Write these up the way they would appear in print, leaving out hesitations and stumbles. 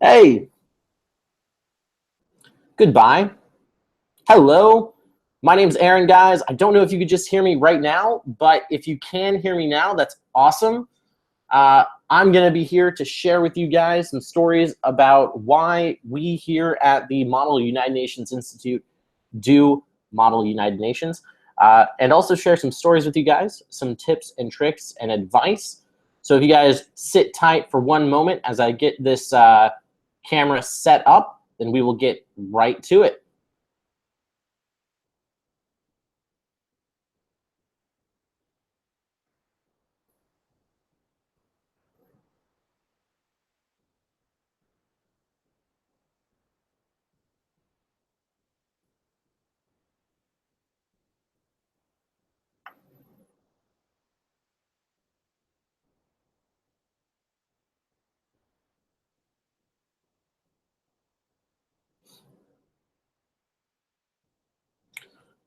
Hey, goodbye. Hello, my name's Aaron, guys. I don't know if you could just hear me right now, but if you can hear me now, that's awesome. I'm gonna be here to share with you guys some stories about why we here at the Model United Nations Institute do Model United Nations, and also share some stories with you guys, some tips and tricks and advice. So if you guys sit tight for one moment as I get this camera set up, then we will get right to it.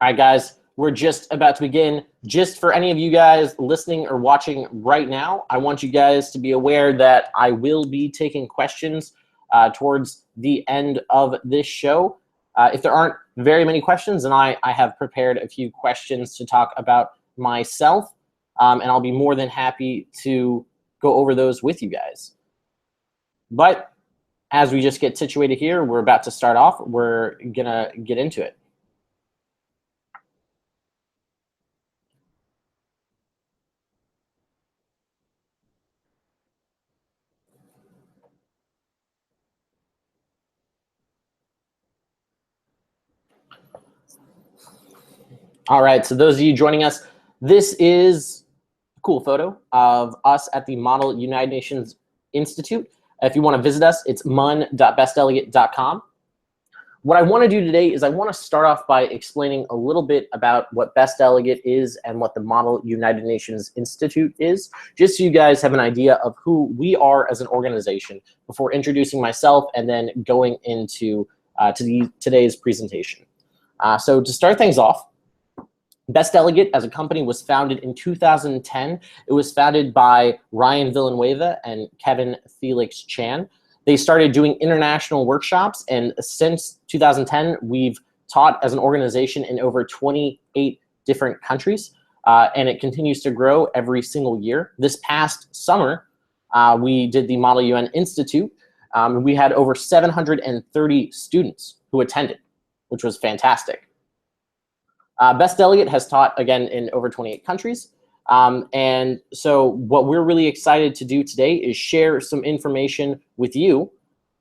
All right, guys, we're just about to begin. Just for any of you guys listening or watching right now, I want you guys to be aware that I will be taking questions towards the end of this show. If there aren't very many questions, then I have prepared a few questions to talk about myself, and I'll be more than happy to go over those with you guys. But as we just get situated here, we're about to start off. We're gonna get into it. All right, so those of you joining us, this is a cool photo of us at the Model United Nations Institute. If you want to visit us, it's mun.bestdelegate.com. What I want to do today is I want to start off by explaining a little bit about what Best Delegate is and what the Model United Nations Institute is, just so you guys have an idea of who we are as an organization before introducing myself and then going into today's presentation. So to start things off, Best Delegate as a company was founded in 2010. It was founded by Ryan Villanueva and Kevin Felix Chan. They started doing international workshops, and since 2010, we've taught as an organization in over 28 different countries, and it continues to grow every single year. This past summer, we did the Model UN Institute. We had over 730 students who attended, which was fantastic. Best Delegate has taught, again, in over 28 countries. And so what we're really excited to do today is share some information with you.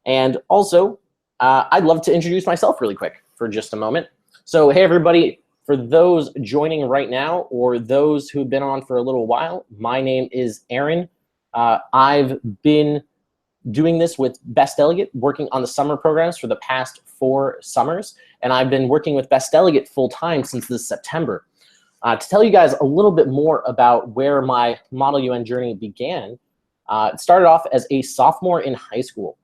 And also, I'd love to introduce myself really quick for just a moment. So, hey, everybody, for those joining right now or those who've been on for a little while, my name is Aaron. I've been doing this with Best Delegate, working on the summer programs for the past 4 summers, and I've been working with Best Delegate full-time since this September. To tell you guys a little bit more about where my Model UN journey began, it started off as a sophomore in high school.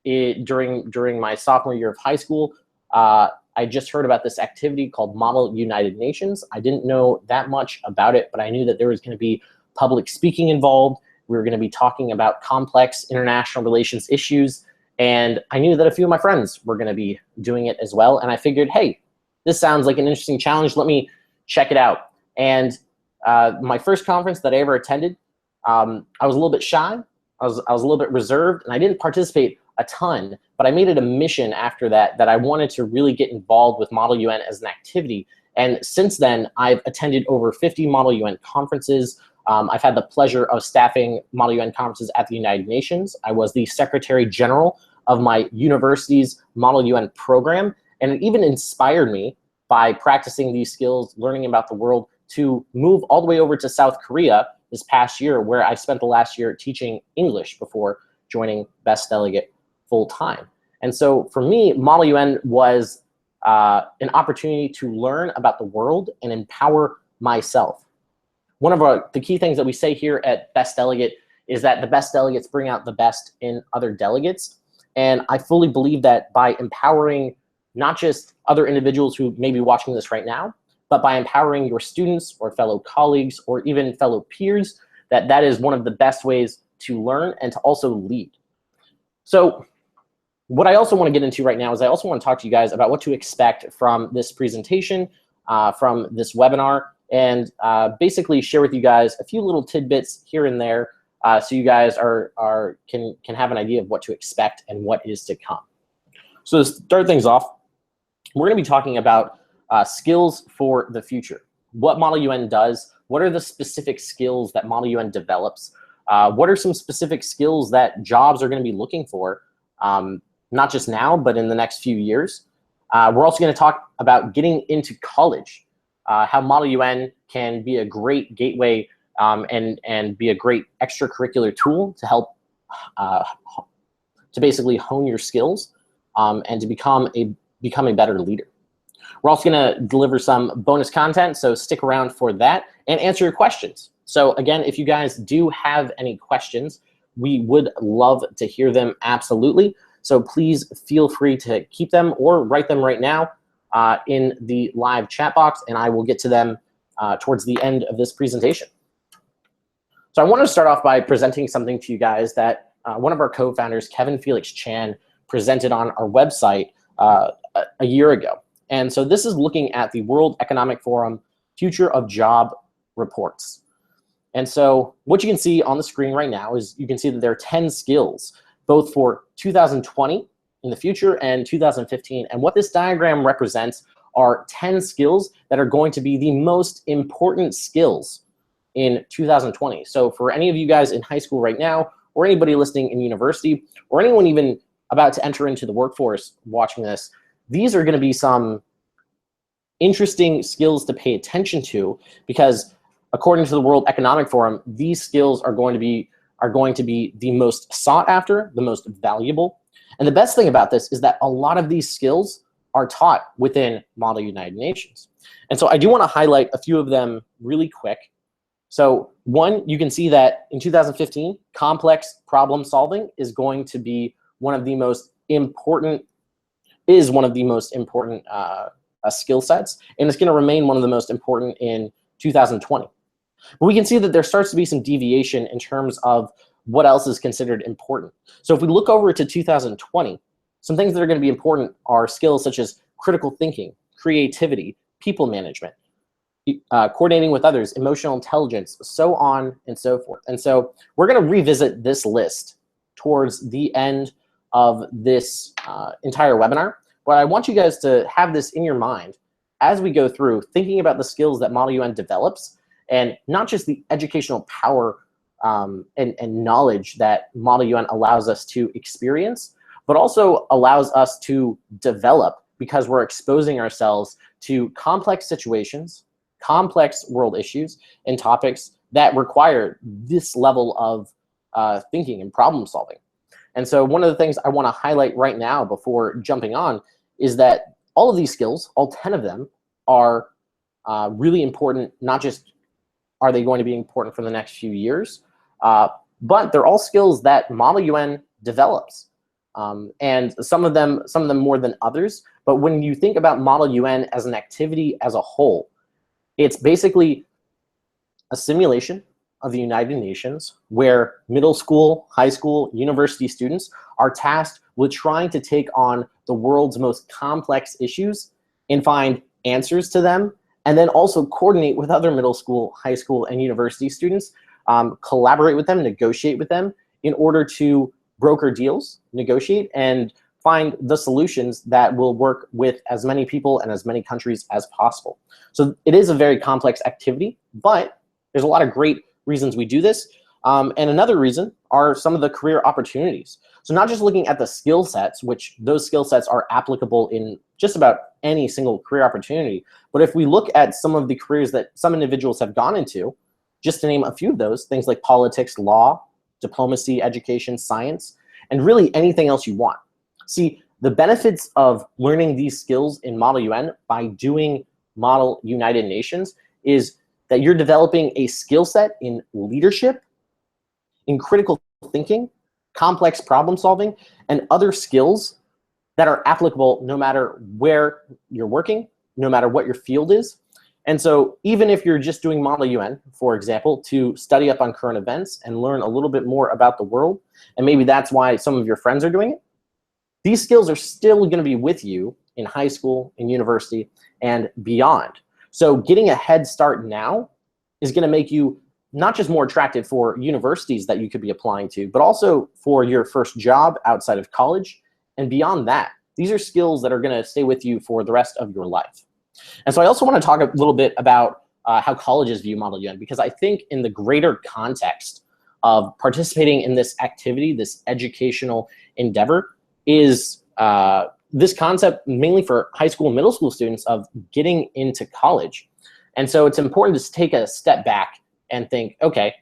During my sophomore year of high school, I just heard about this activity called Model United Nations. I didn't know that much about it, but I knew that there was going to be public speaking involved. We were going to be talking about complex international relations issues, and I knew that a few of my friends were going to be doing it as well, and I figured, hey, this sounds like an interesting challenge. Let me check it out. And my first conference that I ever attended, I was a little bit shy. I was a little bit reserved, and I didn't participate a ton, but I made it a mission after that I wanted to really get involved with Model UN as an activity. And since then, I've attended over 50 Model UN conferences. I've had the pleasure of staffing Model UN conferences at the United Nations. I was the Secretary General of my university's Model UN program, and it even inspired me by practicing these skills, learning about the world, to move all the way over to South Korea this past year, where I spent the last year teaching English before joining Best Delegate full-time. And so for me, Model UN was an opportunity to learn about the world and empower myself. One of the key things that we say here at Best Delegate is that the best delegates bring out the best in other delegates. And I fully believe that by empowering not just other individuals who may be watching this right now, but by empowering your students or fellow colleagues or even fellow peers, that is one of the best ways to learn and to also lead. So what I also want to get into right now is I also want to talk to you guys about what to expect from this presentation, from this webinar, and basically share with you guys a few little tidbits here and there so you guys can have an idea of what to expect and what is to come. So to start things off, we're going to be talking about skills for the future. What Model UN does, what are the specific skills that Model UN develops, what are some specific skills that jobs are going to be looking for, not just now, but in the next few years. We're also going to talk about getting into college, how Model UN can be a great gateway and be a great extracurricular tool to help to basically hone your skills and to become a better leader. We're also going to deliver some bonus content, so stick around for that and answer your questions. So again, if you guys do have any questions, we would love to hear them, absolutely. So please feel free to keep them or write them right now in the live chat box, and I will get to them towards the end of this presentation. So I want to start off by presenting something to you guys that one of our co-founders, Kevin Felix Chan, presented on our website a year ago. And so this is looking at the World Economic Forum Future of Job reports. And so what you can see on the screen right now is you can see that there are 10 skills, both for 2020 in the future and 2015. And what this diagram represents are 10 skills that are going to be the most important skills in 2020. So for any of you guys in high school right now, or anybody listening in university, or anyone even about to enter into the workforce watching this, these are going to be some interesting skills to pay attention to, because according to the World Economic Forum, these skills are going to be the most sought after, the most valuable. And the best thing about this is that a lot of these skills are taught within Model United Nations. And so I do want to highlight a few of them really quick. So one, you can see that in 2015, complex problem solving is going to be one of the most important skill sets, and it's going to remain one of the most important in 2020. But we can see that there starts to be some deviation in terms of what else is considered important. So if we look over to 2020, some things that are going to be important are skills such as critical thinking, creativity, people management, coordinating with others, emotional intelligence, so on and so forth. And so we're going to revisit this list towards the end of this entire webinar. But I want you guys to have this in your mind as we go through thinking about the skills that Model UN develops, and not just the educational power and knowledge that Model UN allows us to experience, but also allows us to develop because we're exposing ourselves to complex situations, complex world issues, and topics that require this level of thinking and problem solving. And so one of the things I want to highlight right now before jumping on is that all of these skills, all 10 of them, are really important. Not just are they going to be important for the next few years, but they're all skills that Model UN develops. And some of them more than others. But when you think about Model UN as an activity as a whole, it's basically a simulation of the United Nations where middle school, high school, university students are tasked with trying to take on the world's most complex issues and find answers to them, and then also coordinate with other middle school, high school, and university students, collaborate with them, negotiate with them in order to broker deals, negotiate, and find the solutions that will work with as many people and as many countries as possible. So it is a very complex activity, but there's a lot of great reasons we do this. And another reason are some of the career opportunities. So not just looking at the skill sets, which those skill sets are applicable in just about any single career opportunity, but if we look at some of the careers that some individuals have gone into, just to name a few of those, things like politics, law, diplomacy, education, science, and really anything else you want. See, the benefits of learning these skills in Model UN by doing Model United Nations is that you're developing a skill set in leadership, in critical thinking, complex problem solving, and other skills that are applicable no matter where you're working, no matter what your field is. And so even if you're just doing Model UN, for example, to study up on current events and learn a little bit more about the world, and maybe that's why some of your friends are doing it, these skills are still going to be with you in high school, in university, and beyond. So getting a head start now is going to make you not just more attractive for universities that you could be applying to, but also for your first job outside of college and beyond that. These are skills that are going to stay with you for the rest of your life. And so I also want to talk a little bit about how colleges view Model UN, because I think in the greater context of participating in this activity, this educational endeavor, is this concept mainly for high school and middle school students of getting into college. And so it's important to take a step back and think, okay,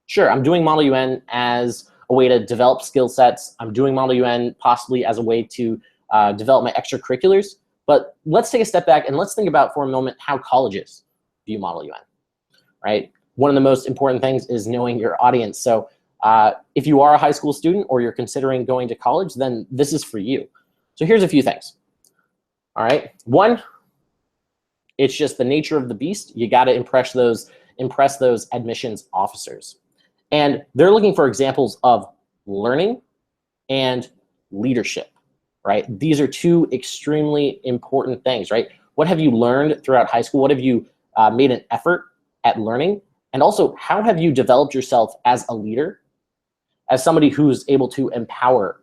sure, I'm doing Model UN as a way to develop skill sets. I'm doing Model UN possibly as a way to develop my extracurriculars. But let's take a step back and let's think about for a moment how colleges view Model UN, right? One of the most important things is knowing your audience. So if you are a high school student or you're considering going to college, then this is for you. So here's a few things. All right, one, it's just the nature of the beast. You got to impress those admissions officers. And they're looking for examples of learning and leadership, right? These are two extremely important things, right? What have you learned throughout high school? What have you made an effort at learning? And also, how have you developed yourself as a leader, as somebody who's able to empower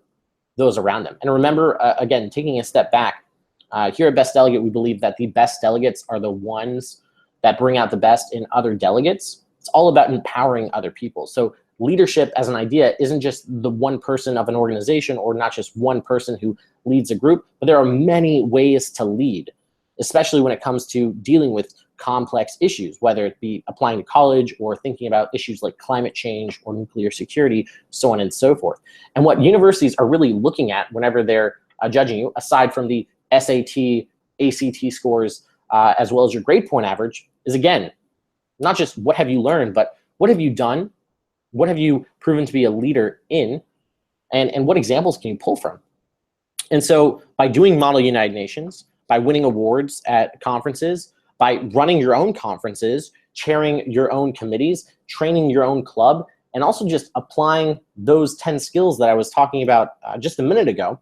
those around them? And remember, again, taking a step back, here at Best Delegate, we believe that the best delegates are the ones that bring out the best in other delegates. It's all about empowering other people. So leadership as an idea isn't just the one person of an organization or not just one person who leads a group, but there are many ways to lead, especially when it comes to dealing with complex issues, whether it be applying to college or thinking about issues like climate change or nuclear security, so on and so forth. And what universities are really looking at whenever they're judging you, aside from the SAT, ACT scores, as well as your grade point average, is again, not just what have you learned, but what have you done? What have you proven to be a leader in? And what examples can you pull from? And so by doing Model United Nations, by winning awards at conferences, by running your own conferences, chairing your own committees, training your own club, and also just applying those 10 skills that I was talking about just a minute ago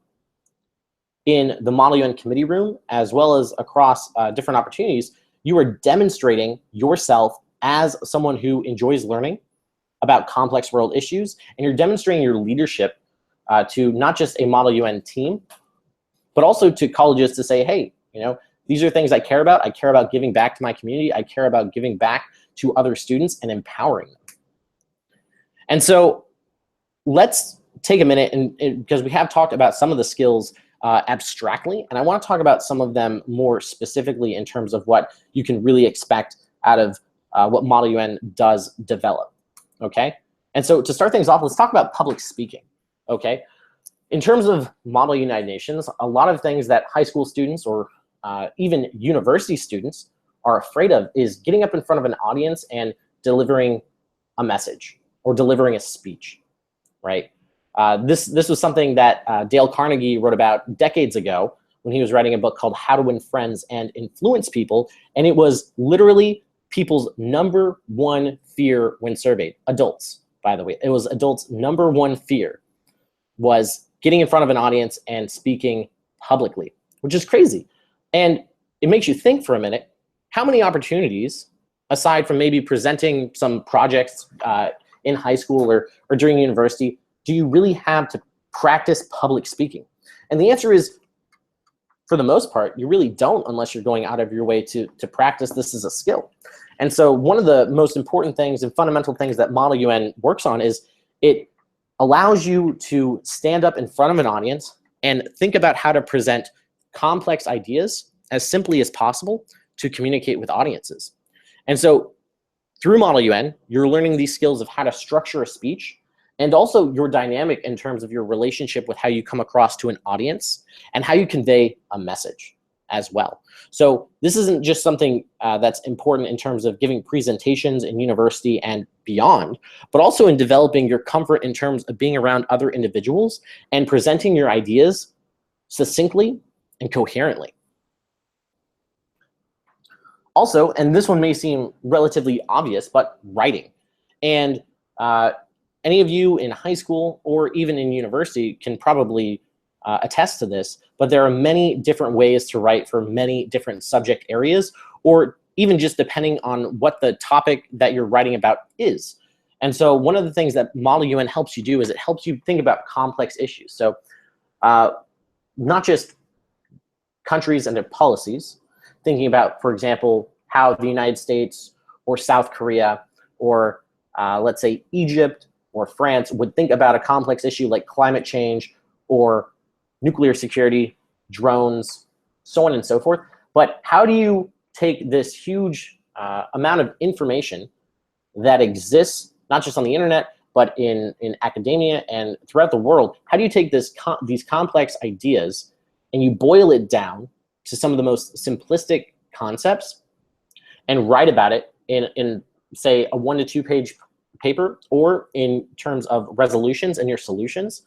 in the Model UN committee room, as well as across different opportunities, you are demonstrating yourself as someone who enjoys learning about complex world issues, and you're demonstrating your leadership to not just a Model UN team, but also to colleges to say, hey, you know, these are things I care about. I care about giving back to my community. I care about giving back to other students and empowering them. And so let's take a minute, and because we have talked about some of the skills abstractly, and I want to talk about some of them more specifically in terms of what you can really expect out of what Model UN does develop, okay? And so to start things off, let's talk about public speaking, okay? In terms of Model United Nations, a lot of things that high school students or even university students are afraid of is getting up in front of an audience and delivering a message or delivering a speech, right? This was something that Dale Carnegie wrote about decades ago when he was writing a book called How to Win Friends and Influence People, and it was literally people's #1 fear when surveyed. Adults, by the way. It was adults' #1 fear was getting in front of an audience and speaking publicly, which is crazy. And it makes you think for a minute, how many opportunities, aside from maybe presenting some projects in high school or during university, do you really have to practice public speaking? And the answer is, for the most part, you really don't unless you're going out of your way to practice this as a skill. And so one of the most important things and fundamental things that Model UN works on is it allows you to stand up in front of an audience and think about how to present complex ideas as simply as possible to communicate with audiences. And so through Model UN, you're learning these skills of how to structure a speech, and also your dynamic in terms of your relationship with how you come across to an audience and how you convey a message as well. So this isn't just something that's important in terms of giving presentations in university and beyond, but also in developing your comfort in terms of being around other individuals and presenting your ideas succinctly and coherently. Also, and this one may seem relatively obvious, but writing. And any of you in high school or even in university can probably attest to this, but there are many different ways to write for many different subject areas, or even just depending on what the topic that you're writing about is. And so one of the things that Model UN helps you do is it helps you think about complex issues. So not just countries and their policies, thinking about, for example, how the United States or South Korea or let's say Egypt or France would think about a complex issue like climate change or nuclear security, drones, so on and so forth. But how do you take this huge amount of information that exists, not just on the internet, but in academia and throughout the world? How do you take these complex ideas and you boil it down to some of the most simplistic concepts and write about it in say, a 1 to 2 page paper, or in terms of resolutions and your solutions?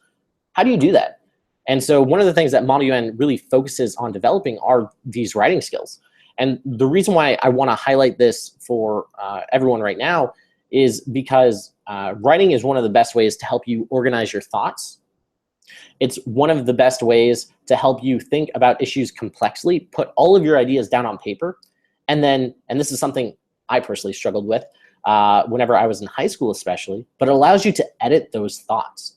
How do you do that? And so one of the things that Model UN really focuses on developing are these writing skills. And the reason why I want to highlight this for everyone right now is because writing is one of the best ways to help you organize your thoughts. It's one of the best ways to help you think about issues complexly, put all of your ideas down on paper, and then, and this is something I personally struggled with whenever I was in high school especially, but it allows you to edit those thoughts.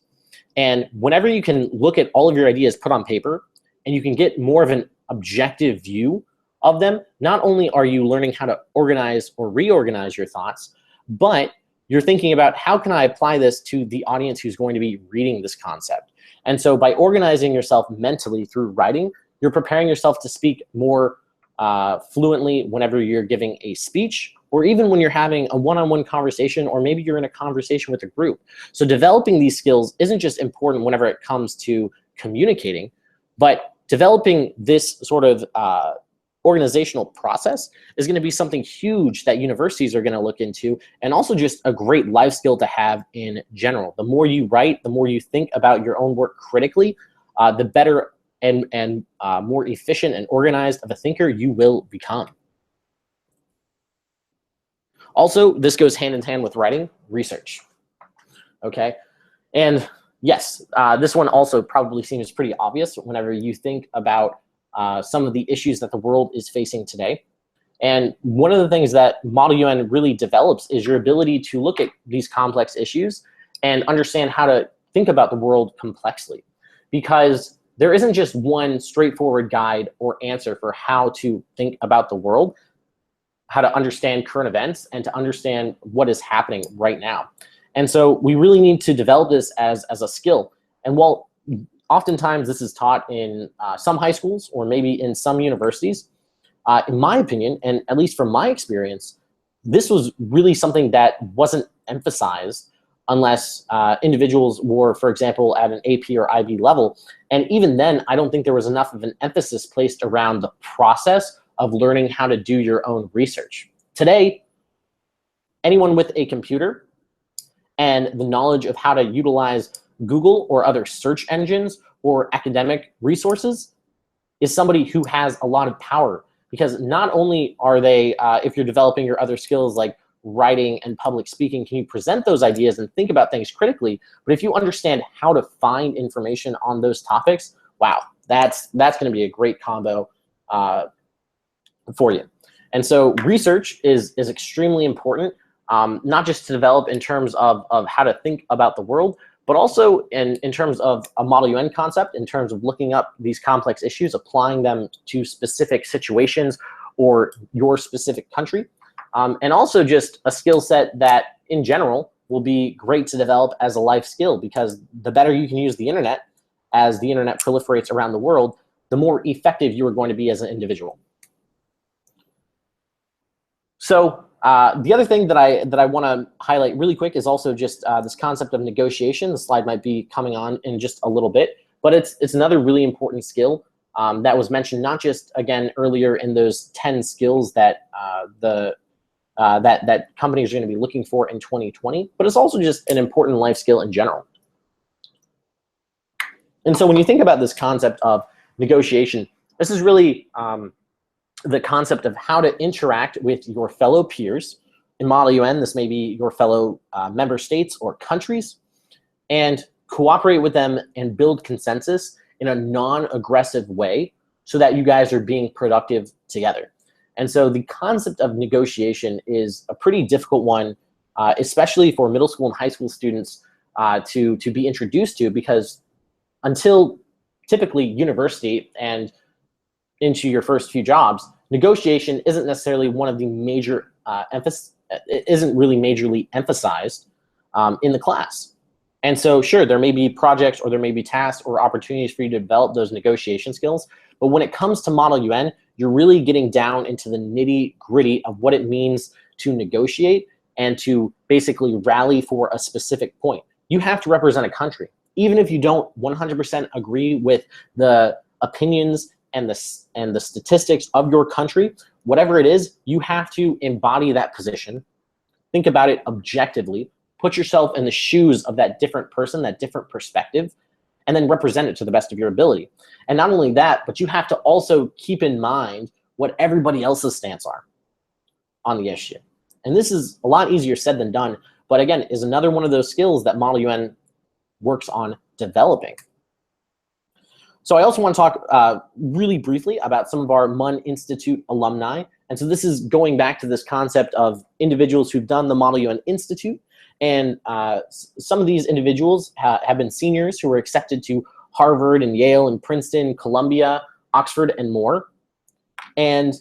And whenever you can look at all of your ideas put on paper and you can get more of an objective view of them, not only are you learning how to organize or reorganize your thoughts, but you're thinking about how can I apply this to the audience who's going to be reading this concept. And so by organizing yourself mentally through writing, you're preparing yourself to speak more fluently whenever you're giving a speech, or even when you're having a one-on-one conversation, or maybe you're in a conversation with a group. So developing these skills isn't just important whenever it comes to communicating, but developing this sort of organizational process is going to be something huge that universities are going to look into, and also just a great life skill to have in general. The more you write, the more you think about your own work critically, the better and more efficient and organized of a thinker you will become. Also, this goes hand in hand with writing, research, okay? And yes, this one also probably seems pretty obvious whenever you think about some of the issues that the world is facing today. And one of the things that Model UN really develops is your ability to look at these complex issues and understand how to think about the world complexly. Because there isn't just one straightforward guide or answer for how to think about the world, how to understand current events, and to understand what is happening right now. And so we really need to develop this as a skill. And while oftentimes this is taught in some high schools or maybe in some universities, in my opinion, and at least from my experience, this was really something that wasn't emphasized unless individuals were, for example, at an AP or IB level. And even then, I don't think there was enough of an emphasis placed around the process of learning how to do your own research. Today, anyone with a computer and the knowledge of how to utilize Google or other search engines or academic resources is somebody who has a lot of power, because not only are they, if you're developing your other skills like writing and public speaking, can you present those ideas and think about things critically, but if you understand how to find information on those topics, wow, that's going to be a great combo for you. And so research is extremely important, not just to develop in terms of how to think about the world, but also in terms of a Model UN concept, in terms of looking up these complex issues, applying them to specific situations or your specific country. And also just a skill set that in general will be great to develop as a life skill, because the better you can use the internet as the internet proliferates around the world, the more effective you are going to be as an individual. So the other thing that I want to highlight really quick is also just this concept of negotiation. The slide might be coming on in just a little bit, but it's another really important skill that was mentioned not just, again, earlier in those 10 skills that that companies are going to be looking for in 2020, but it's also just an important life skill in general. And so when you think about this concept of negotiation, this is really the concept of how to interact with your fellow peers. In Model UN, this may be your fellow member states or countries, and cooperate with them and build consensus in a non-aggressive way so that you guys are being productive together. And so the concept of negotiation is a pretty difficult one, especially for middle school and high school students to be introduced to, because until typically university and into your first few jobs, negotiation isn't necessarily one of the major isn't really majorly emphasized in the class. And so sure, there may be projects or there may be tasks or opportunities for you to develop those negotiation skills, but when it comes to Model UN, you're really getting down into the nitty-gritty of what it means to negotiate and to basically rally for a specific point. You have to represent a country. Even if you don't 100% agree with the opinions and the statistics of your country, whatever it is, you have to embody that position, think about it objectively, put yourself in the shoes of that different person, that different perspective, and then represent it to the best of your ability. And not only that, but you have to also keep in mind what everybody else's stance are on the issue. And this is a lot easier said than done, but again, is another one of those skills that Model UN works on developing. So I also want to talk really briefly about some of our MUN Institute alumni. And so this is going back to this concept of individuals who've done the Model UN Institute. And some of these individuals have been seniors who were accepted to Harvard and Yale and Princeton, Columbia, Oxford, and more. And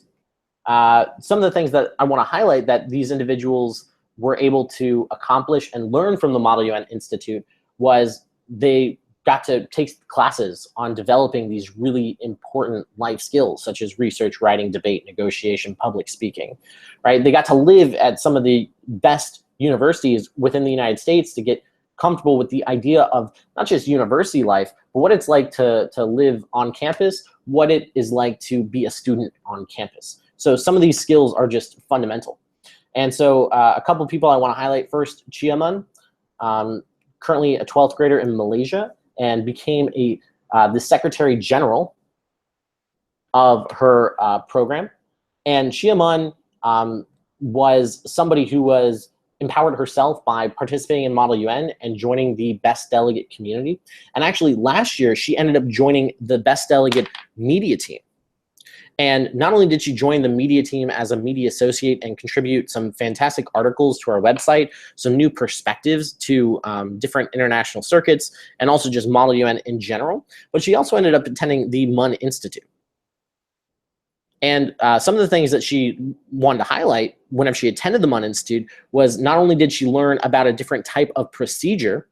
some of the things that I want to highlight that these individuals were able to accomplish and learn from the Model UN Institute was they got to take classes on developing these really important life skills, such as research, writing, debate, negotiation, public speaking, right? They got to live at some of the best universities within the United States to get comfortable with the idea of not just university life, but what it's like to live on campus, what it is like to be a student on campus. So some of these skills are just fundamental. And so a couple of people I want to highlight. First, MUN, currently a 12th grader in Malaysia, and became the Secretary General of her program. And MUN was somebody who was empowered herself by participating in Model UN and joining the Best Delegate community. And actually last year, she ended up joining the Best Delegate media team. And not only did she join the media team as a media associate and contribute some fantastic articles to our website, some new perspectives to different international circuits, and also just Model UN in general, but she also ended up attending the MUN Institute. And some of the things that she wanted to highlight whenever she attended the MUN Institute was not only did she learn about a different type of procedure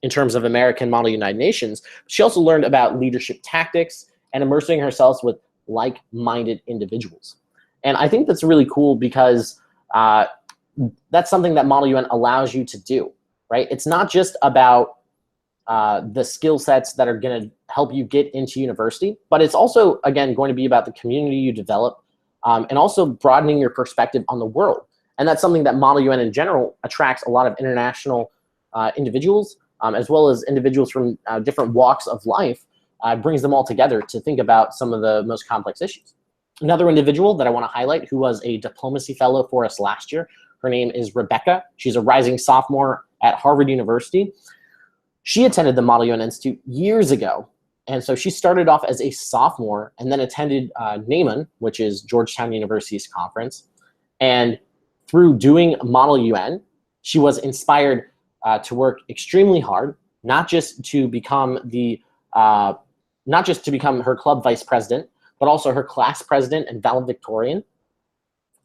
in terms of American Model United Nations, she also learned about leadership tactics and immersing herself with like-minded individuals. And I think that's really cool because that's something that Model UN allows you to do, right? It's not just about the skill sets that are going to help you get into university, but it's also, again, going to be about the community you develop and also broadening your perspective on the world. And that's something that Model UN in general attracts a lot of international individuals, as well as individuals from different walks of life, brings them all together to think about some of the most complex issues. Another individual that I want to highlight who was a diplomacy fellow for us last year, her name is Rebecca. She's a rising sophomore at Harvard University. She attended the Model UN Institute years ago. And so she started off as a sophomore and then attended MUN, which is Georgetown University's conference. And through doing Model UN, she was inspired to work extremely hard, not just to become her club vice president, but also her class president and valedictorian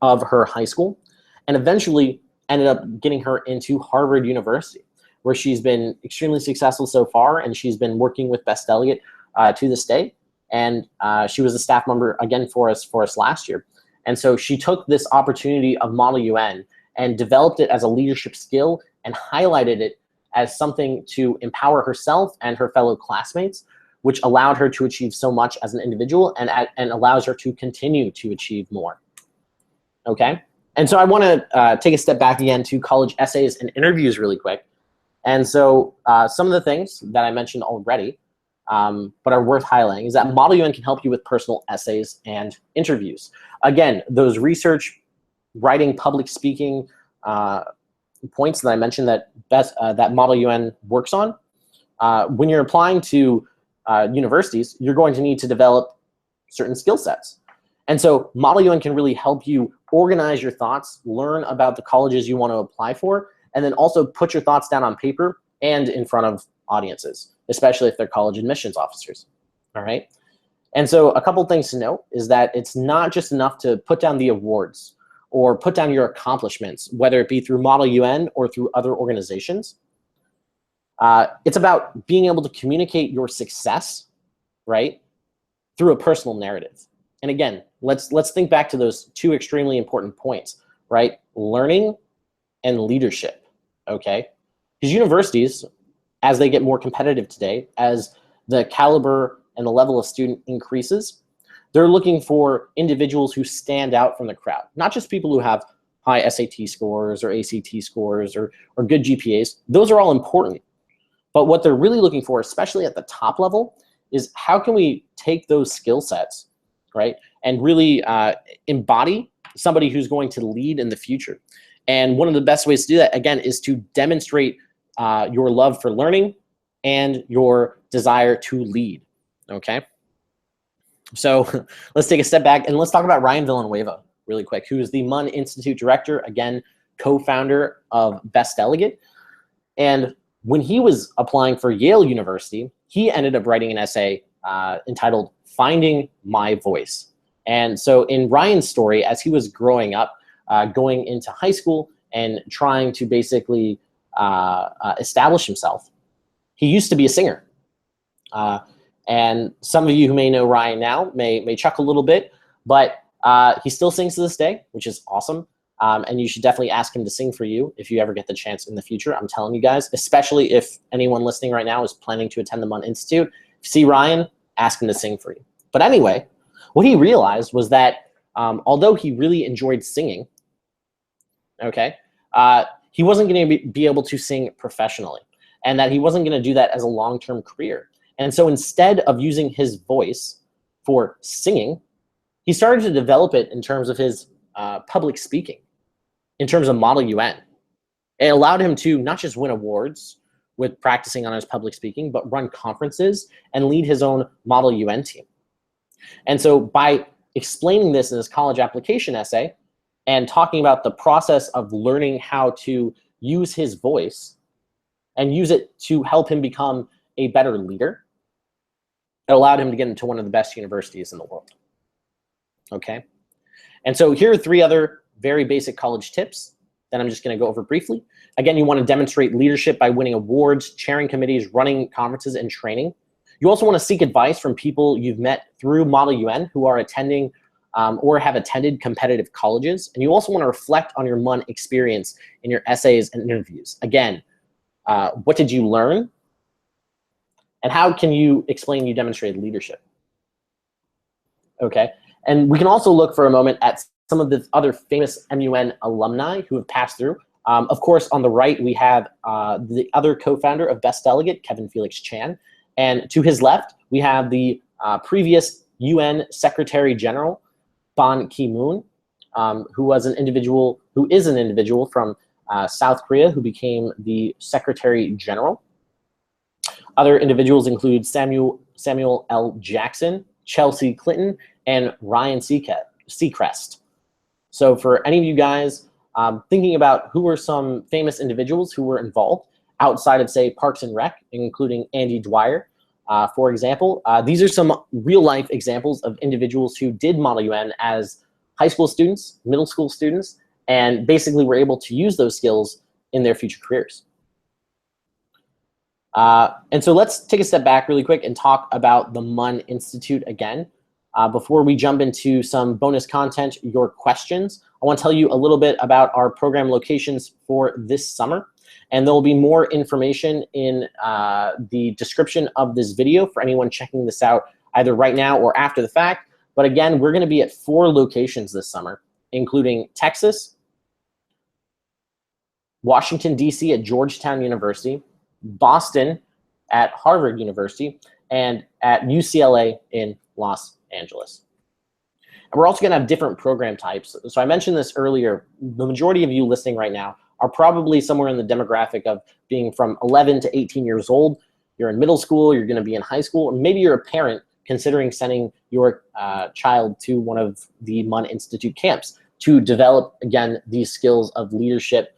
of her high school, and eventually ended up getting her into Harvard University, where she's been extremely successful so far, and she's been working with Best Delegate to this day. And she was a staff member again for us last year. And so she took this opportunity of Model UN and developed it as a leadership skill and highlighted it as something to empower herself and her fellow classmates, which allowed her to achieve so much as an individual and allows her to continue to achieve more. Okay? And so I want to take a step back again to college essays and interviews really quick. And so some of the things that I mentioned already but are worth highlighting, is that Model UN can help you with personal essays and interviews. Again, those research, writing, public speaking points that I mentioned that that Model UN works on, when you're applying to universities, you're going to need to develop certain skill sets. And so Model UN can really help you organize your thoughts, learn about the colleges you want to apply for, and then also put your thoughts down on paper and in front of audiences, especially if they're college admissions officers, all right? And so a couple things to note is that it's not just enough to put down the awards or put down your accomplishments, whether it be through Model UN or through other organizations. It's about being able to communicate your success, right, through a personal narrative. And again, let's think back to those two extremely important points, right? Learning and leadership, okay? Because universities, as they get more competitive today, as the caliber and the level of student increases, they're looking for individuals who stand out from the crowd, not just people who have high SAT scores or ACT scores or good GPAs. Those are all important. But what they're really looking for, especially at the top level, is how can we take those skill sets, right, and really embody somebody who's going to lead in the future. And one of the best ways to do that, again, is to demonstrate your love for learning and your desire to lead, okay? So let's take a step back and let's talk about Ryan Villanueva really quick, who is the MUN Institute Director, again, co-founder of Best Delegate. And when he was applying for Yale University, he ended up writing an essay entitled Finding My Voice. And so in Ryan's story, as he was growing up, going into high school and trying to basically establish himself, he used to be a singer. And some of you who may know Ryan now may chuckle a little bit, but he still sings to this day, which is awesome. And you should definitely ask him to sing for you if you ever get the chance in the future. I'm telling you guys, especially if anyone listening right now is planning to attend the MUN Institute, if you see Ryan, ask him to sing for you. But anyway, what he realized was that although he really enjoyed singing, okay, he wasn't going to be able to sing professionally, and that he wasn't going to do that as a long-term career. And so instead of using his voice for singing, he started to develop it in terms of his public speaking, in terms of Model UN. It allowed him to not just win awards with practicing on his public speaking, but run conferences and lead his own Model UN team. And so by explaining this in his college application essay and talking about the process of learning how to use his voice and use it to help him become a better leader, it allowed him to get into one of the best universities in the world, okay? And so here are three other very basic college tips that I'm just going to go over briefly. Again, you want to demonstrate leadership by winning awards, chairing committees, running conferences, and training. You also want to seek advice from people you've met through Model UN who are attending or have attended competitive colleges. And you also want to reflect on your MUN experience in your essays and interviews. Again, what did you learn? And how can you explain you demonstrated leadership? Okay. And we can also look for a moment at some of the other famous MUN alumni who have passed through. Of course, on the right, we have the other co-founder of Best Delegate, Kevin Felix Chan. And to his left, we have the previous UN Secretary General, Ban Ki-moon, who is an individual from South Korea who became the Secretary General. Other individuals include Samuel L. Jackson, Chelsea Clinton, and Ryan Seacrest. So for any of you guys thinking about who are some famous individuals who were involved outside of, say, Parks and Rec, including Andy Dwyer, for example, these are some real-life examples of individuals who did Model UN as high school students, middle school students, and basically were able to use those skills in their future careers. And so let's take a step back really quick and talk about the MUN Institute again. Before we jump into some bonus content, your questions, I want to tell you a little bit about our program locations for this summer. And there will be more information in the description of this video for anyone checking this out either right now or after the fact. But again, we're going to be at 4 locations this summer, including Texas, Washington, D.C. at Georgetown University, Boston at Harvard University, and at UCLA in Los Angeles. And we're also going to have different program types. So I mentioned this earlier. The majority of you listening right now are probably somewhere in the demographic of being from 11 to 18 years old. You're in middle school, you're going to be in high school, or maybe you're a parent considering sending your child to one of the MUN Institute camps to develop, again, these skills of leadership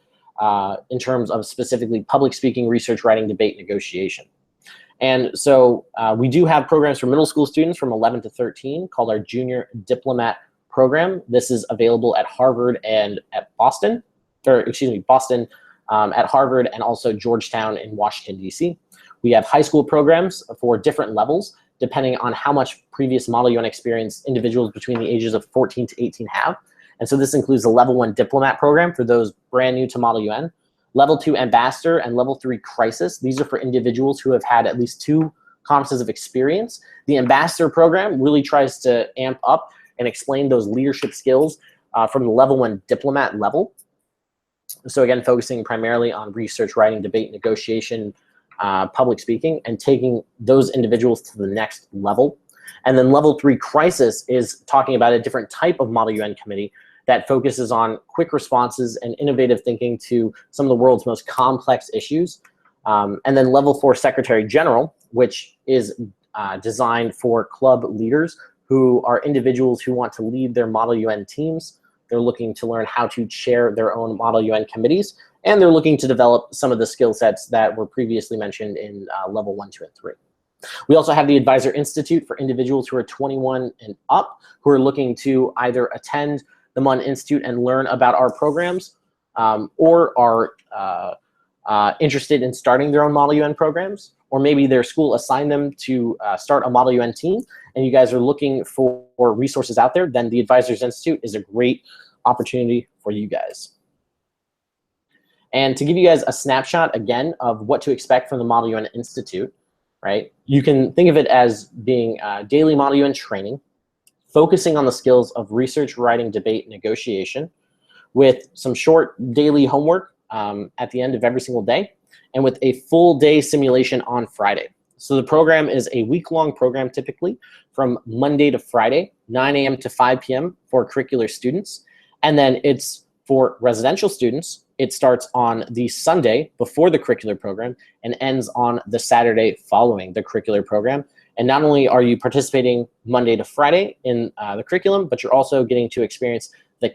in terms of specifically public speaking, research, writing, debate, negotiation. And so we do have programs for middle school students from 11 to 13 called our Junior Diplomat program. This is available at Harvard and at Boston, Boston at Harvard, and also Georgetown in Washington, D.C. We have high school programs for different levels, depending on how much previous Model UN experience individuals between the ages of 14 to 18 have. And so this includes the Level 1 Diplomat program for those brand new to Model UN, Level 2 Ambassador, and Level 3 Crisis. These are for individuals who have had at least 2 conferences of experience. The Ambassador program really tries to amp up and explain those leadership skills from the Level 1 Diplomat level. So again, focusing primarily on research, writing, debate, negotiation, public speaking, and taking those individuals to the next level. And then Level 3 Crisis is talking about a different type of Model UN committee that focuses on quick responses and innovative thinking to some of the world's most complex issues. And then Level 4 Secretary General, which is designed for club leaders who are individuals who want to lead their Model UN teams. They're looking to learn how to chair their own Model UN committees, and they're looking to develop some of the skill sets that were previously mentioned in Level 1, 2, and 3. We also have the Advisor Institute for individuals who are 21 and up, who are looking to either attend the MUN Institute and learn about our programs, or are interested in starting their own Model UN programs, or maybe their school assigned them to start a Model UN team, and you guys are looking for resources out there, then the Advisors Institute is a great opportunity for you guys. And to give you guys a snapshot, again, of what to expect from the Model UN Institute, right? You can think of it as being daily Model UN training, focusing on the skills of research, writing, debate, negotiation, with some short daily homework at the end of every single day, and with a full day simulation on Friday. So the program is a week-long program, typically from Monday to Friday, 9 a.m. to 5 p.m. for curricular students. And then it's for residential students. It starts on the Sunday before the curricular program and ends on the Saturday following the curricular program. And not only are you participating Monday to Friday in the curriculum, but you're also getting to experience the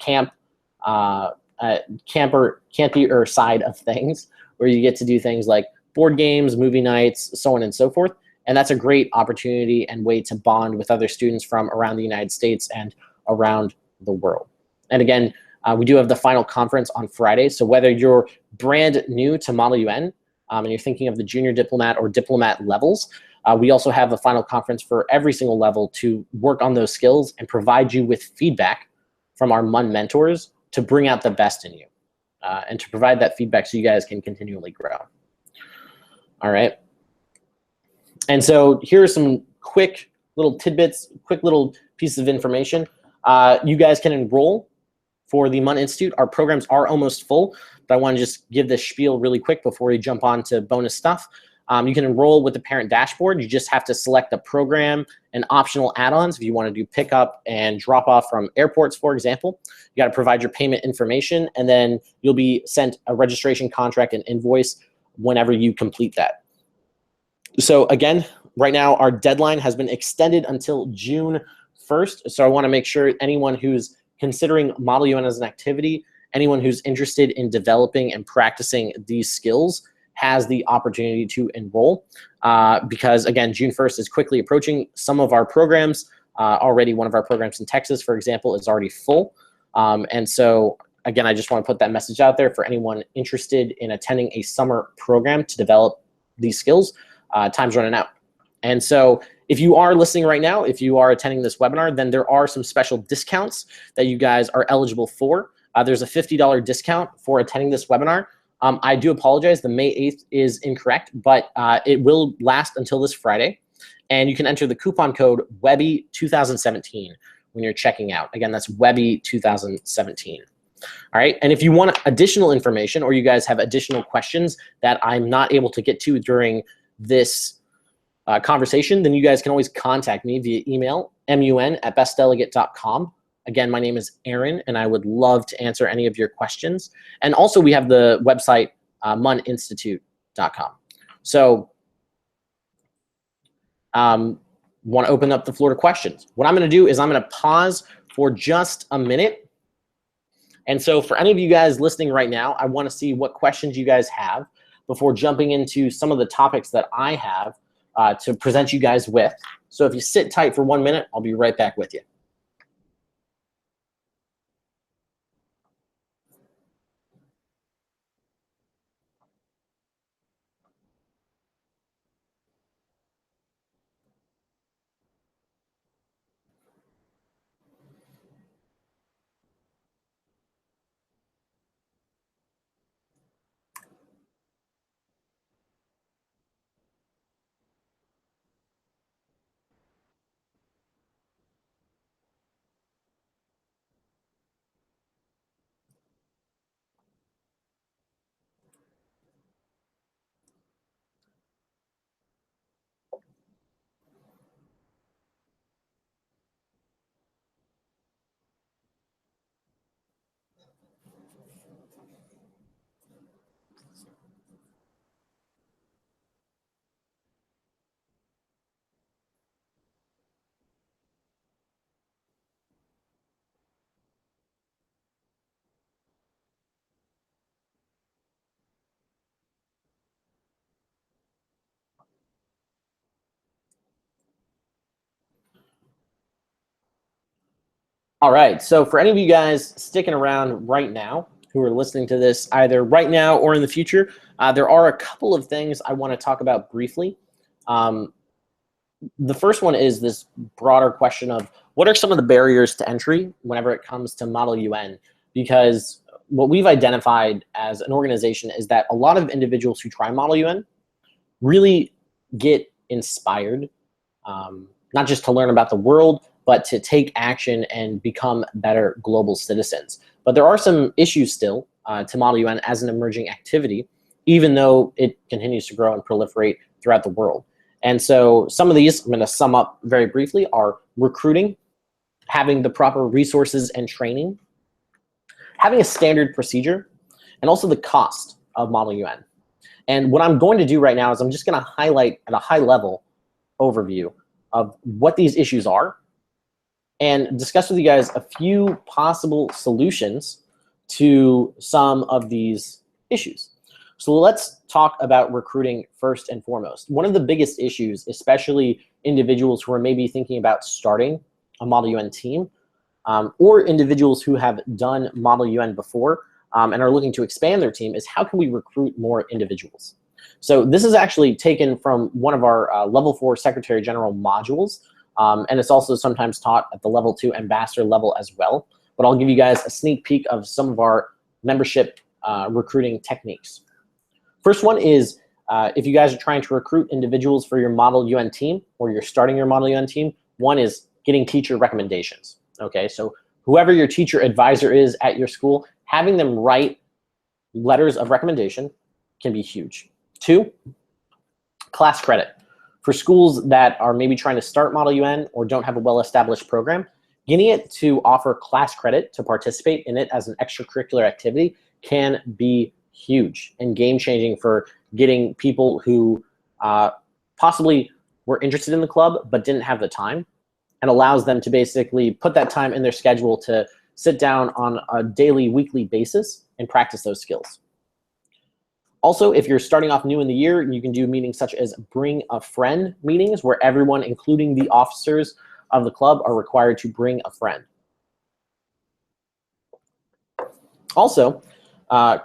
campier side of things, where you get to do things like board games, movie nights, so on and so forth. And that's a great opportunity and way to bond with other students from around the United States and around the world. And again, we do have the final conference on Friday. So whether you're brand new to Model UN and you're thinking of the junior diplomat or diplomat levels, we also have a final conference for every single level to work on those skills and provide you with feedback from our MUN mentors to bring out the best in you and to provide that feedback so you guys can continually grow. All right. And so here are some quick little tidbits, quick little pieces of information. You guys can enroll for the MUN Institute. Our programs are almost full, but I want to just give this spiel really quick before we jump on to bonus stuff. You can enroll with the parent dashboard. You just have to select the program and optional add-ons. If you want to do pickup and drop off from airports, for example, you got to provide your payment information, and then you'll be sent a registration contract and invoice whenever you complete that. So again, right now our deadline has been extended until June 1st. So I want to make sure anyone who's considering Model UN as an activity, anyone who's interested in developing and practicing these skills has the opportunity to enroll because again, June 1st is quickly approaching. Some of our programs, already one of our programs in Texas, for example, is already full. And so again, I just want to put that message out there for anyone interested in attending a summer program to develop these skills. Time's running out. And so if you are listening right now, if you are attending this webinar, then there are some special discounts that you guys are eligible for. There's a $50 discount for attending this webinar. I do apologize, the May 8th is incorrect, but it will last until this Friday. And you can enter the coupon code WEBBY2017 when you're checking out. Again, that's WEBBY2017. All right, and if you want additional information or you guys have additional questions that I'm not able to get to during this conversation, then you guys can always contact me via email, mun@bestdelegate.com. Again, my name is Aaron, and I would love to answer any of your questions. And also, we have the website, MUNinstitute.com. So, want to open up the floor to questions. What I'm going to do is I'm going to pause for just a minute. And so for any of you guys listening right now, I want to see what questions you guys have before jumping into some of the topics that I have to present you guys with. So if you sit tight for 1 minute, I'll be right back with you. All right, so for any of you guys sticking around right now who are listening to this either right now or in the future, there are a couple of things I want to talk about briefly. The first one is this broader question of what are some of the barriers to entry whenever it comes to Model UN? Because what we've identified as an organization is that a lot of individuals who try Model UN really get inspired, not just to learn about the world, but to take action and become better global citizens. But there are some issues still to Model UN as an emerging activity, even though it continues to grow and proliferate throughout the world. And so some of these, I'm going to sum up very briefly, are recruiting, having the proper resources and training, having a standard procedure, and also the cost of Model UN. And what I'm going to do right now is I'm just going to highlight at a high level overview of what these issues are and discuss with you guys a few possible solutions to some of these issues. So let's talk about recruiting first and foremost. One of the biggest issues, especially individuals who are maybe thinking about starting a Model UN team, or individuals who have done Model UN before and are looking to expand their team, is how can we recruit more individuals? So this is actually taken from one of our Level 4 Secretary General modules, and it's also sometimes taught at the Level 2 Ambassador level as well. But I'll give you guys a sneak peek of some of our membership recruiting techniques. First one is if you guys are trying to recruit individuals for your Model UN team or you're starting your Model UN team, one is getting teacher recommendations. Okay, so whoever your teacher advisor is at your school, having them write letters of recommendation can be huge. Two, class credit. For schools that are maybe trying to start Model UN or don't have a well-established program, getting it to offer class credit to participate in it as an extracurricular activity can be huge and game-changing for getting people who possibly were interested in the club but didn't have the time, and allows them to basically put that time in their schedule to sit down on a daily, weekly basis and practice those skills. Also, if you're starting off new in the year, you can do meetings such as bring a friend meetings where everyone, including the officers of the club, are required to bring a friend. Also,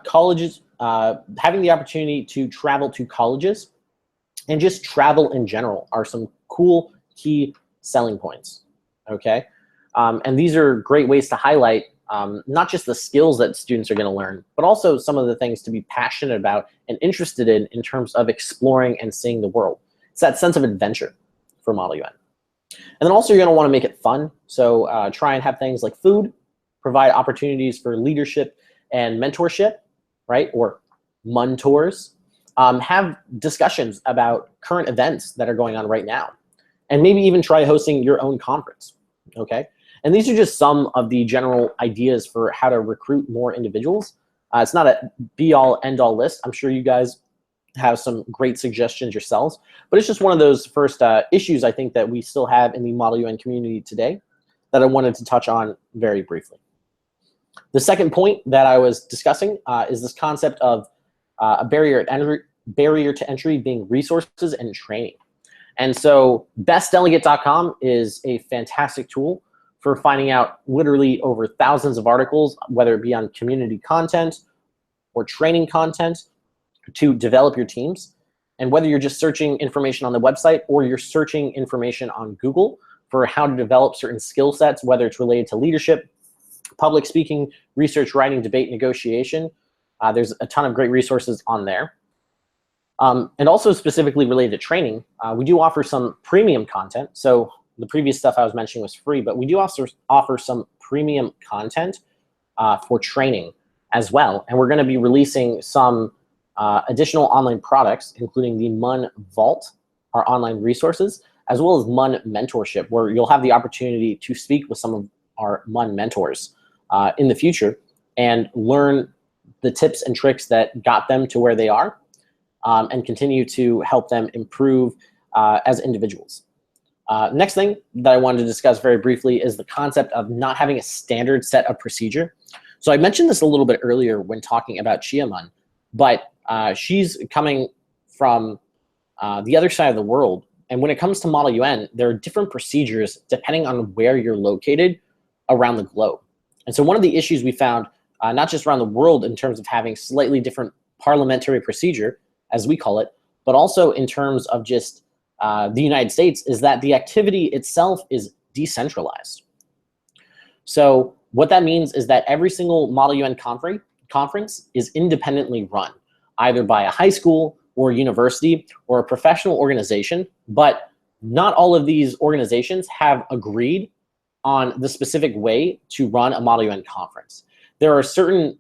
colleges, having the opportunity to travel to colleges and just travel in general are some cool key selling points, okay? And these are great ways to highlight not just the skills that students are going to learn, but also some of the things to be passionate about and interested in terms of exploring and seeing the world. It's that sense of adventure for Model UN. And then also you're going to want to make it fun. So try and have things like food, provide opportunities for leadership and mentorship, right? Or MUN tours. have discussions about current events that are going on right now, and maybe even try hosting your own conference, okay? And these are just some of the general ideas for how to recruit more individuals. It's not a be-all, end-all list. I'm sure you guys have some great suggestions yourselves, but it's just one of those first issues I think that we still have in the Model UN community today that I wanted to touch on very briefly. The second point that I was discussing is this concept of a barrier to entry being resources and training. And so bestdelegate.com is a fantastic tool for finding out literally over thousands of articles, whether it be on community content or training content, to develop your teams. And whether you're just searching information on the website or you're searching information on Google for how to develop certain skill sets, whether it's related to leadership, public speaking, research, writing, debate, negotiation, there's a ton of great resources on there. And also specifically related to training, we do offer some premium content. So the previous stuff I was mentioning was free, but we do also offer some premium content for training as well. And we're going to be releasing some additional online products, including the MUN Vault, our online resources, as well as MUN Mentorship, where you'll have the opportunity to speak with some of our MUN mentors in the future and learn the tips and tricks that got them to where they are, and continue to help them improve as individuals. Next thing that I wanted to discuss very briefly is the concept of not having a standard set of procedure. So I mentioned this a little bit earlier when talking about MUN, but she's coming from the other side of the world. And when it comes to Model UN, there are different procedures depending on where you're located around the globe. And so one of the issues we found, not just around the world in terms of having slightly different parliamentary procedure, as we call it, but also in terms of just the United States, is that the activity itself is decentralized. So what that means is that every single Model UN conference is independently run, either by a high school or a university or a professional organization, but not all of these organizations have agreed on the specific way to run a Model UN conference. There are certain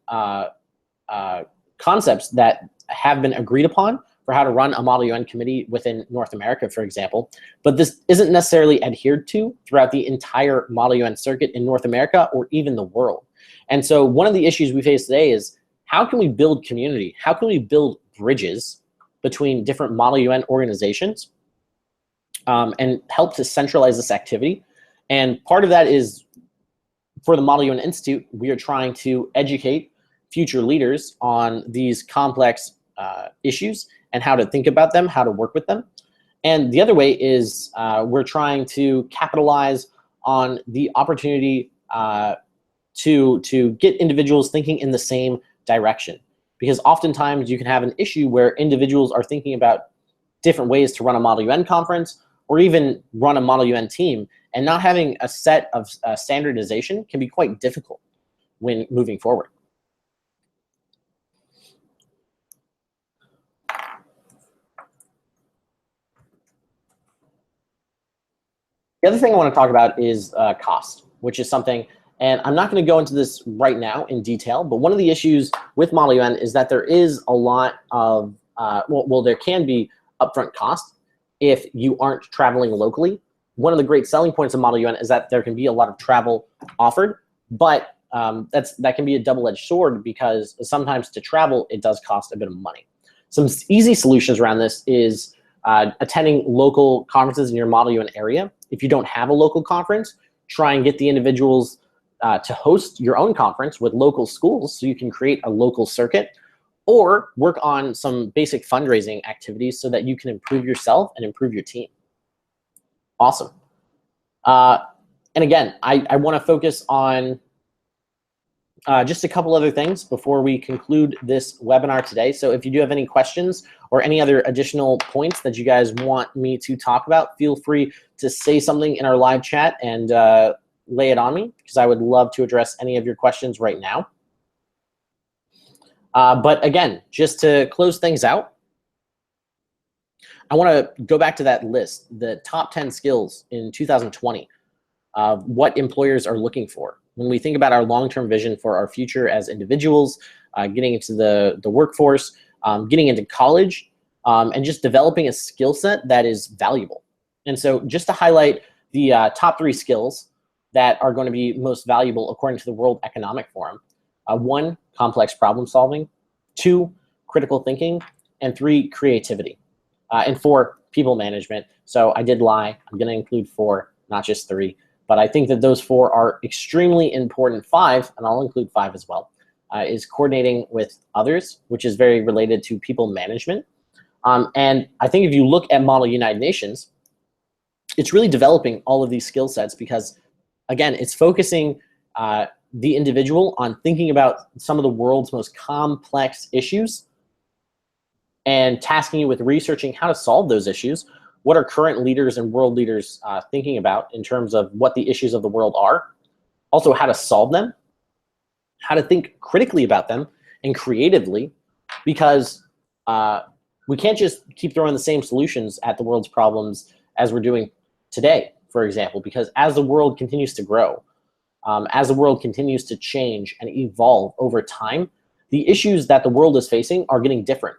concepts that have been agreed upon for how to run a Model UN committee within North America, for example, but this isn't necessarily adhered to throughout the entire Model UN circuit in North America or even the world. And so one of the issues we face today is, how can we build community? How can we build bridges between different Model UN organizations and help to centralize this activity? And part of that is, for the Model UN Institute, we are trying to educate future leaders on these complex issues and how to think about them, how to work with them. And the other way is we're trying to capitalize on the opportunity to get individuals thinking in the same direction. Because oftentimes you can have an issue where individuals are thinking about different ways to run a Model UN conference or even run a Model UN team, and not having a set of standardization can be quite difficult when moving forward. The other thing I want to talk about is cost, which is something, and I'm not going to go into this right now in detail, but one of the issues with Model UN is that there is a lot of, well, there can be upfront cost if you aren't traveling locally. One of the great selling points of Model UN is that there can be a lot of travel offered, but that can be a double-edged sword, because sometimes to travel, it does cost a bit of money. Some easy solutions around this is attending local conferences in your Model UN area. If you don't have a local conference, try and get the individuals to host your own conference with local schools so you can create a local circuit, or work on some basic fundraising activities so that you can improve yourself and improve your team. Awesome. And again, I want to focus on just a couple other things before we conclude this webinar today. So if you do have any questions or any other additional points that you guys want me to talk about, feel free to say something in our live chat and lay it on me, because I would love to address any of your questions right now. But again, just to close things out, I want to go back to that list, the top 10 skills in 2020 of what employers are looking for. When we think about our long-term vision for our future as individuals, getting into the workforce, getting into college, and just developing a skill set that is valuable. And so just to highlight the top 3 skills that are going to be most valuable according to the World Economic Forum. 1, complex problem solving. 2, critical thinking. And 3, creativity. And 4, people management. So I did lie. I'm going to include 4, not just 3. But I think that those 4 are extremely important. 5, and I'll include 5 as well, is coordinating with others, which is very related to people management. And I think if you look at Model United Nations, it's really developing all of these skill sets because, again, it's focusing the individual on thinking about some of the world's most complex issues and tasking you with researching how to solve those issues. What are current leaders and world leaders thinking about in terms of what the issues of the world are? Also, how to solve them, how to think critically about them and creatively, because we can't just keep throwing the same solutions at the world's problems as we're doing today, for example, because as the world continues to grow, as the world continues to change and evolve over time, the issues that the world is facing are getting different.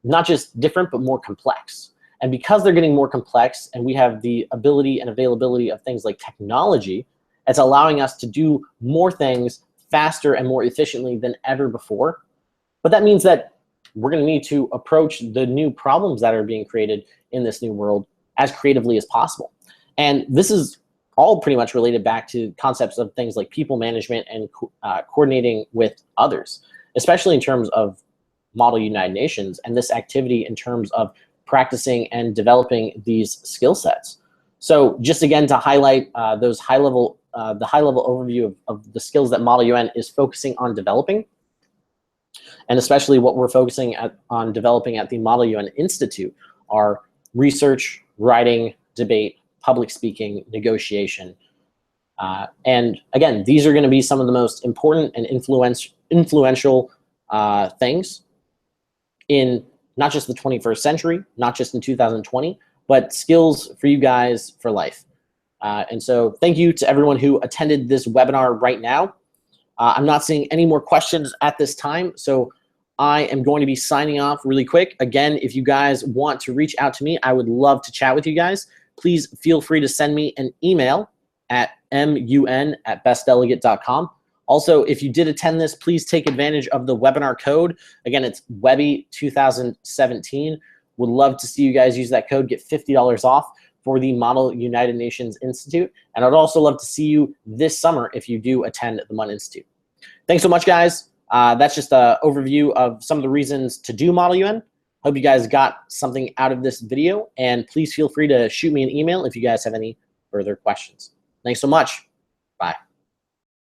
Not just different, but more complex. And because they're getting more complex and we have the ability and availability of things like technology, it's allowing us to do more things faster and more efficiently than ever before. But that means that we're going to need to approach the new problems that are being created in this new world as creatively as possible. And this is all pretty much related back to concepts of things like people management and coordinating with others, especially in terms of Model United Nations and this activity in terms of practicing and developing these skill sets. So just again to highlight those the high level overview of the skills that Model UN is focusing on developing, and especially what we're focusing on developing at the Model UN Institute are research, writing, debate, public speaking, negotiation. And again, these are going to be some of the most important and influential things in not just the 21st century, not just in 2020, but skills for you guys for life. And so thank you to everyone who attended this webinar right now. I'm not seeing any more questions at this time, so I am going to be signing off really quick. Again, if you guys want to reach out to me, I would love to chat with you guys. Please feel free to send me an email at mun@bestdelegate.com. Also, if you did attend this, please take advantage of the webinar code. Again, it's Webby2017. Would love to see you guys use that code, get $50 off for the Model United Nations Institute. And I'd also love to see you this summer if you do attend the MUN Institute. Thanks so much, guys. That's just an overview of some of the reasons to do Model UN. Hope you guys got something out of this video, and please feel free to shoot me an email if you guys have any further questions. Thanks so much.